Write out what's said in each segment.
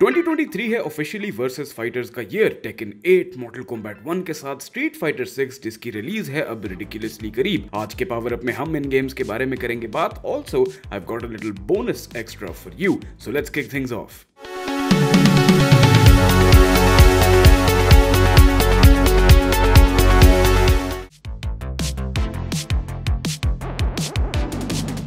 2023 है officially versus fighters का year. Taken 8, मॉर्टल Kombat 1 के साथ स्ट्रीट फाइटर 6 जिसकी रिलीज है अब रिडिकुलसली करीब। आज के पावर अप में हम इन गेम्स के बारे में करेंगे बात। Also I have got a little bonus extra for you, so let's kick things of.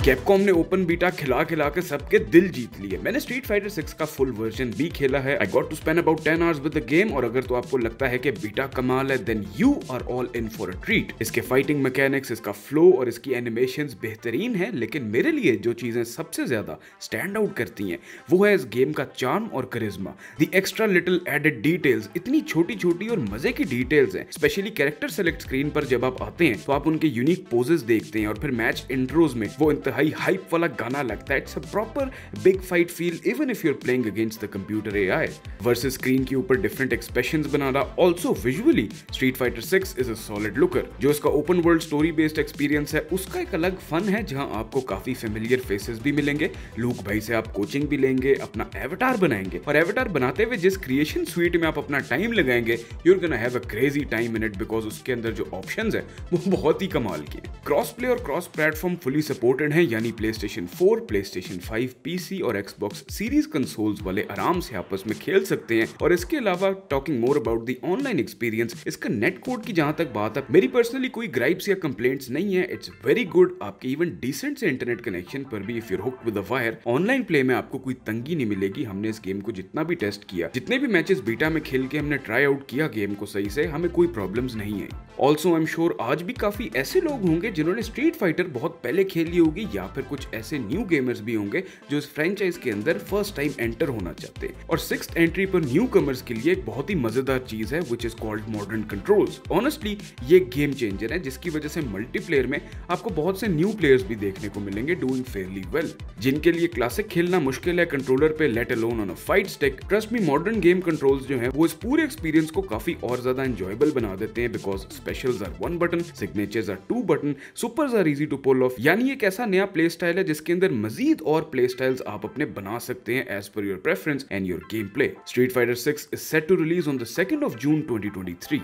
Capcom ने ओपन बीटा खिला खिला के सबके दिल जीत लिए। मैंने स्ट्रीट फाइटर 6 का फुल वर्जन भी खेला है। I got to spend about 10 hours with the game. और अगर तो आपको लगता है कि बीटा कमाल है, then you are all in for a treat. इसके फाइटिंग मैकेनिक्स, इसका फ्लो और इसकी एनिमेशंस बेहतरीन है, लेकिन मेरे लिए जो चीजें सबसे ज्यादा स्टैंड आउट करती हैं वो है इस गेम का चार्म और करिश्मा। The extra little added details, इतनी छोटी छोटी और मजे की डिटेल्स हैं। स्पेशली कैरेक्टर सेलेक्ट स्क्रीन पर जब आप आते हैं तो आप उनके यूनिक पोजेस देखते हैं और फिर मैच इंट्रोज में वो हाइप वाला गाना लगता है। It's a proper big fight feel even if you are playing against the computer AI. Versus screen के ऊपर डिफरेंट एक्सप्रेशंस बनाना। Also visually Street fighter 6 is a solid looker. जो इसका open world story based experience है उसका एक अलग fun है, जहां आपको काफी फेमिलियर फेसेस भी मिलेंगे। लूक भाई से आप कोचिंग भी लेंगे, अपना एवटार बनाएंगे और एवटार बनाते हुए जिस क्रिएशन स्वीट में आप अपना टाइम लगाएंगे, you are gonna have a crazy time in it, because उसके अंदर जो ऑप्शंस है वो बहुत ही कमाल के हैं। क्रॉस प्ले और क्रॉस प्लेटफॉर्म फुली सपोर्टेड है, यानी PlayStation 4, PlayStation 5, PC और Xbox सीरीज कंसोल्स वाले आराम से आपस में खेल सकते हैं। और इसके अलावा talking more about the online experience, इसका नेट कोड की जहां तक बात है, मेरी पर्सनली कोई ग्राइप्स या कंप्लेंट्स नहीं है। It's very good. आपके इवन डिसेंट से इंटरनेट कनेक्शन पर भी if you are hooked with a wire, online play में आपको कोई तंगी नहीं मिलेगी। हमने इस गेम को जितना भी टेस्ट किया, जितने भी मैचेस बीटा में खेल के हमने ट्राई आउट किया गेम को सही से, हमें कोई प्रॉब्लम्स नहीं है। ऑल्सो आई एम श्योर आज भी काफी ऐसे लोग होंगे जिन्होंने स्ट्रीट फाइटर बहुत पहले खेली होगी, या फिर कुछ ऐसे न्यू गेमर्स भी होंगे जो इस फ्रेंचाइज के अंदर फर्स्ट टाइम एंटर होना चाहते हैं। और 6th एंट्री पर न्यू कमर्स के लिए एक बहुत ही मजेदार चीज है which is called modern controls. Honestly ये गेम चेंजर है, जिसकी वजह से मल्टीप्लेयर में आपको बहुत से न्यू प्लेयर्स भी देखने को मिलेंगे डूइंग फेयरली वेल। जिनके लिए क्लासिक खेलना मुश्किल है कंट्रोलर पे, let alone on a fight stick, trust me modern game controls जो है वो इस पूरे एक्सपीरियंस को काफी और ज्यादा एंजॉयबल बना देते हैं। Because specials are 1 button, signatures are 2 button, supers are easy to pull off. यानी एक ऐसा नया प्ले स्टाइल है जिसके अंदर मजीद और प्ले स्टाइल्स आप अपने बना सकते हैं as per your preference and your game play. Street fighter 6 is set to release on the 2nd of June 2023.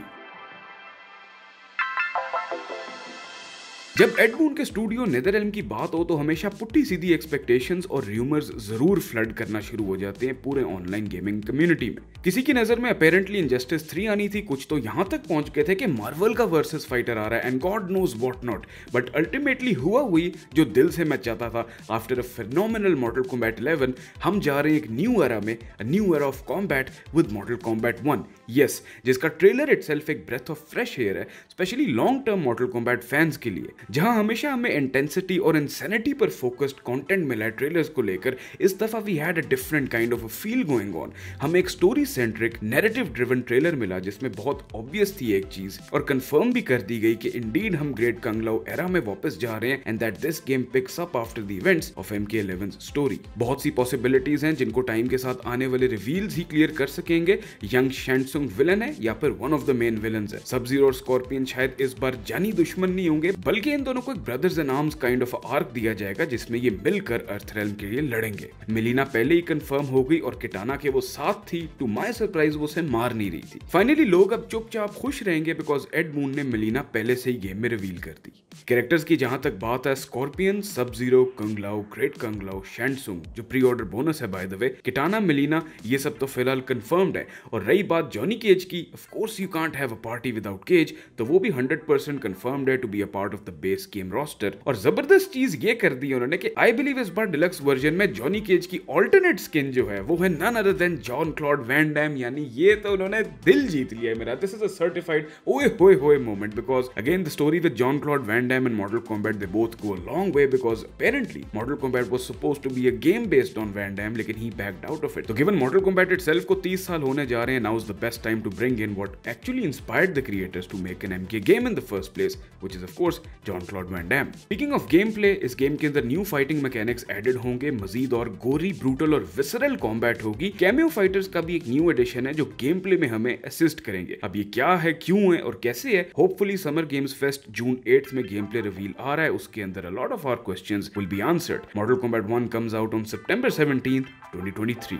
जब एड बून के स्टूडियो नेदरलैंड की बात हो तो हमेशा पुट्टी सीधी एक्सपेक्टेशंस और रूमर्स जरूर फ्लड करना शुरू हो जाते हैं पूरे ऑनलाइन गेमिंग कम्युनिटी में। किसी की नजर में अपेरेंटली इनजस्टिस 3 आनी थी, कुछ तो यहां तक पहुंच गए थे कि मार्वल का वर्सेस फाइटर आ रहा है and God knows what not. But ultimately हुआ हुई जो दिल से मैं चाहता था। After a phenomenal Mortal Kombat 11 हम जा रहे हैं एक न्यू एरा में, a new era of combat with Mortal Kombat 1। Yes, जिसका ट्रेलर इटसेल्फ एक ब्रेथ ऑफ फ्रेश एयर है, specially long term Mortal Kombat fans के लिए। जहां हमेशा हमें इंटेंसिटी और इंसैनिटी पर फोकस्ड कंटेंट मिला है ट्रेलर्स को लेकर, इस दफा we had a different kind of a feel going on. हमें एक story centric narrative driven trailer मिला जिसमें बहुत ऑब्वियस थी एक चीज और कंफर्म भी कर दी गई कि इंडीड हम ग्रेट कंगलाओ एरा में वापस जा रहे हैं and that this game picks up after the events of MK11's story. बहुत सी पॉसिबिलिटीज हैं जिनको टाइम के साथ आने वाले रिवील्स ही क्लियर कर सकेंगे। यंग शैंगसुंग विलन है या फिर one of the main villains है। सब जीरो और स्कॉर्पियन शायद इस बार जानी दुश्मन नहीं होंगे, बल्कि इन दोनों को brothers in arms kind of arc दिया जाएगा जिसमें ये मिलकर अर्थ रेल्म के लिए लड़ेंगे। मिलीना पहले ही कंफर्म हो गई और किटाना के वो साथ थी। टू माय सरप्राइज वो उसे मार नहीं रही थी। फाइनली लोग अब चुपचाप खुश रहेंगे बिकॉज एड मून ने मिलीना पहले से ही गेम में रिवील कर दी। कैरेक्टर्स की जहां तक बात है, स्कॉर्पियन, सब जीरो, कंगलाओ, ग्रेट कंगलाओ, शैंगसुंग जो प्री ऑर्डर बोनस है by the way, Kitana, Mileena, ये सब तो फिलहाल कंफर्म्ड है। और रही बात जॉनी केज की, of course you can't have a party without Cage, तो वो भी 100% कंफर्म्ड है to be a part of the base game roster. और जबरदस्त चीज ये कर दी उन्होंने कि आई बिलीव इस बार डिलक्स वर्जन में जॉनी केज की ऑल्टरनेट स्किन जो है वो है none other than Jean Claude Van Damme. यानी ये तो उन्होंने दिल जीत लिया है मेरा। दिस इज अ सर्टिफाइड ओए होए होए moment because again the story with Jean Claude Van Damme and Mortal Kombat they both go a long way because apparently Mortal Kombat was supposed to be a game based on Van Damme, लेकिन he backed out of it. तो given Mortal Kombat itself को 30 साल होने जा रहे हैं, now is the best time to bring in what actually inspired the creators to make an MK game in the first place, which is of course Jean Claude Van Damme. Speaking of game play, इस game के अंदर new fighting mechanics added होंगे, मजीद और गोरी, brutal और visceral combat होगी। Cameo fighters का भी एक न्यू एडिशन है जो गेम प्ले में हमें असिस्ट करेंगे। अब ये क्या है, क्यों है और कैसे है, होपफुली समर गेम्स फेस्ट जून 8 में गेम प्ले रिवील आ रहा है, उसके अंदर a lot of our questions will be answered. Mortal Kombat 1 comes out on September 17th, 2023।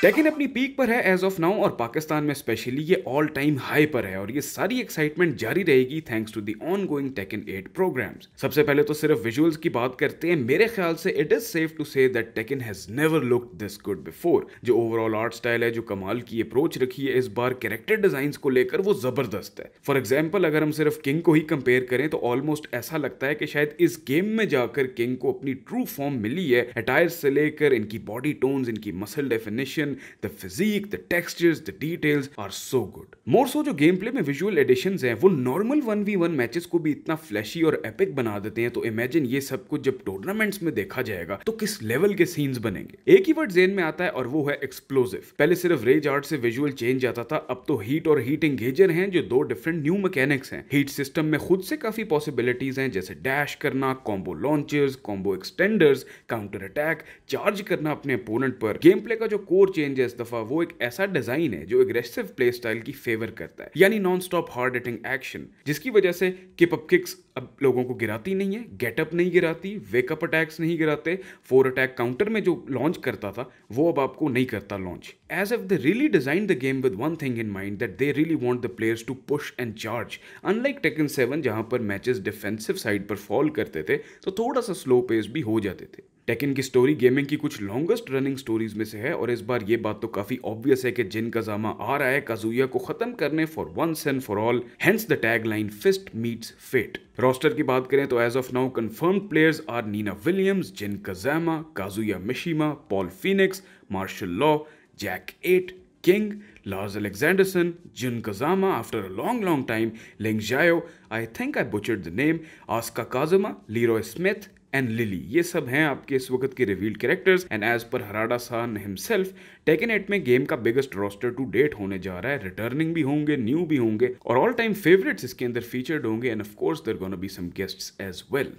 Tekken अपनी पीक पर है एज ऑफ नाउ और पाकिस्तान में स्पेशली ये ऑल टाइम हाई पर है और ये सारी एक्साइटमेंट जारी रहेगी thanks to the ongoing Tekken 8 programs. सबसे पहले तो सिर्फ विजुअल्स की बात करते हैं। मेरे ख्याल से it is safe to say that Tekken has never looked this good before. जो ओवरऑल आर्ट स्टाइल है, जो कमाल की अप्रोच रखी है इस बार कैरेक्टर डिजाइन को लेकर, वो जबरदस्त है। फॉर एग्जाम्पल अगर हम सिर्फ किंग को ही कंपेयर करें तो ऑलमोस्ट ऐसा लगता है कि शायद इस गेम में जाकर किंग को अपनी ट्रू फॉर्म मिली है। अटायर से लेकर इनकी बॉडी टोन्स, इनकी muscle definition, the physique, the textures, the details are so good. More so जो गेम प्ले में विजुअल एडिशंस हैं वो नॉर्मल 1v1 मैचेस को भी इतना फ्लैशी और एपिक बना देते हैं, तो इमेजिन ये सब कुछ जब टूर्नामेंट्स में देखा जाएगा तो किस लेवल के सीन्स बनेंगे। एक ही वर्ड जेन में आता है और वो है एक्सप्लोसिव। पहले सिर्फ रेज आर्ट से विजुअल चेंज आता था, अब तो हीट और हीट एंगेजर हैं जो दो डिफरेंट न्यू मैकेनिक्स हैं। हीट सिस्टम में खुद से काफी पॉसिबिलिटीज हैं, जैसे डैश करना, combo launchers, combo extenders, counter attack, charge करना अपने अपोनेंट पर। गेम प्ले का जो कोर चेंज है इस दफा वो एक ऐसा डिजाइन है जो एग्रेसिव प्ले स्टाइल की फेवर करता है, यानी non stop hard hitting action, जिसकी वजह से किप अप किक्स अब लोगों को गिराती नहीं है, गेटअप नहीं गिराती, वेकअप अटैक्स नहीं गिराते, 4 अटैक काउंटर में जो लॉन्च करता था वो अब आपको नहीं करता launch. As if they really design the game with one thing in mind, that they really want the players to push and charge. Unlike Tekken 7 जहां पर मैचेस डिफेंसिव साइड पर फॉल करते थे तो थोड़ा सा स्लो पेस भी हो जाते थे। टेकन की स्टोरी गेमिंग की कुछ लॉन्गेस्ट रनिंग स्टोरीज में से है और इस बार ये बात तो काफी ऑब्वियस है कि जिन काज़ामा आ रहा है काजुया को खत्म करने for once and for all, hence the tag line fist meets fate. Roster की बात करें तो as of now confirmed players are Nina Williams, Jin Kazama, Kazuya Mishima, Paul Phoenix, Marshall Law, Jack 8, King, Lars Alexanderson, Jun Kazama after a long time, Ling Xiao, I think I butchered the name, Asuka Kazama, Leroy Smith and lily. ये सब हैं आपके इस वक्त के revealed characters and as per हराडा सान himself, taken 8 में game का बिगेस्ट रोस्टर टू डेट होने जा रहा है। रिटर्निंग भी होंगे, न्यू भी होंगे और ऑल टाइम फेवरेट्स इसके अंदर फीचर्ड होंगे and of course there gonna be some guests as well.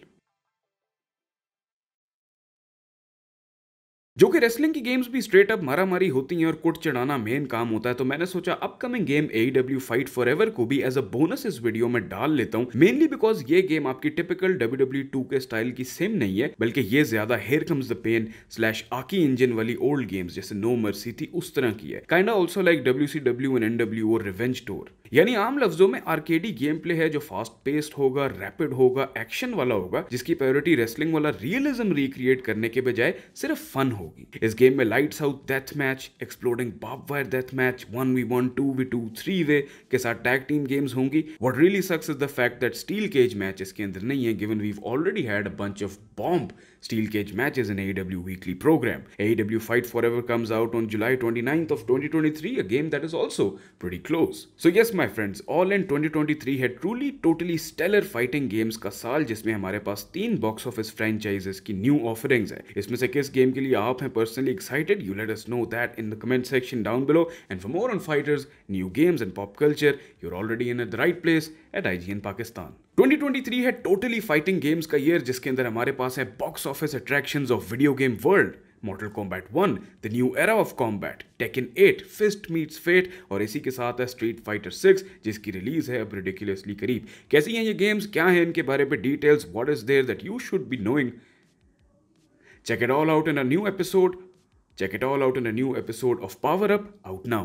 जो कि रेसलिंग की गेम्स भी स्ट्रेट अप मारामारी होती हैं और कुट चढ़ाना मेन काम होता है, तो मैंने सोचा upcoming game AEW fight forever को भी एज अ बोनस इस वीडियो में डाल लेता हूं। मेनली बिकॉज ये गेम आपकी टिपिकल WWE 2 के स्टाइल की सेम नहीं है, बल्कि ये ज्यादा हियर कम्स द पेन / आकी इंजन वाली ओल्ड गेम्स जैसे नो मर्सी थी उस तरह की है। Kinda also like WCW and NWO और रिवेंज टूर, यानी आम लफ्जों में आर्केडी गेम प्ले है जो फास्ट पेस्ड होगा, रैपिड होगा, एक्शन वाला होगा, जिसकी प्रायोरिटी रेसलिंग वाला रियलिज्म रिक्रिएट करने के बजाय सिर्फ फन होगी। इस गेम में lights out death match, exploding barb wire death match, 1v1, 2v2, 3-way के साथ टैग टीम गेम्स होंगी। What really sucks is the fact that steel cage match इसके अंदर नहीं है, given we've already had a bunch of bomb steel cage matches in AEW weekly program. AEW Fight Forever comes out on July 29th of 2023, a game that is also pretty close. So yes my friends, All In 2023 है truly totally stellar fighting games का साल, जिसमें हमारे पास 3 box office franchises की new offerings है। इसमें से किस गेम के लिए आप हैं personally excited? You let us know that in the comment section down below. And for more on fighters, new games and pop culture, you're already in at the right place at IGN Pakistan. 2023 है totally fighting games का year, जिसके अंदर हमारे पास है box office attractions of video game world, Mortal Kombat 1, The New Era of Combat, Tekken 8, Fist Meets Fate और इसी के साथ है Street Fighter 6 जिसकी रिलीज है अब रिडिकुलसली करीब। कैसी हैं ये गेम्स, क्या है इनके बारे में details, what is there that you should be knowing? Check it all out in a new episode of Power Up out now.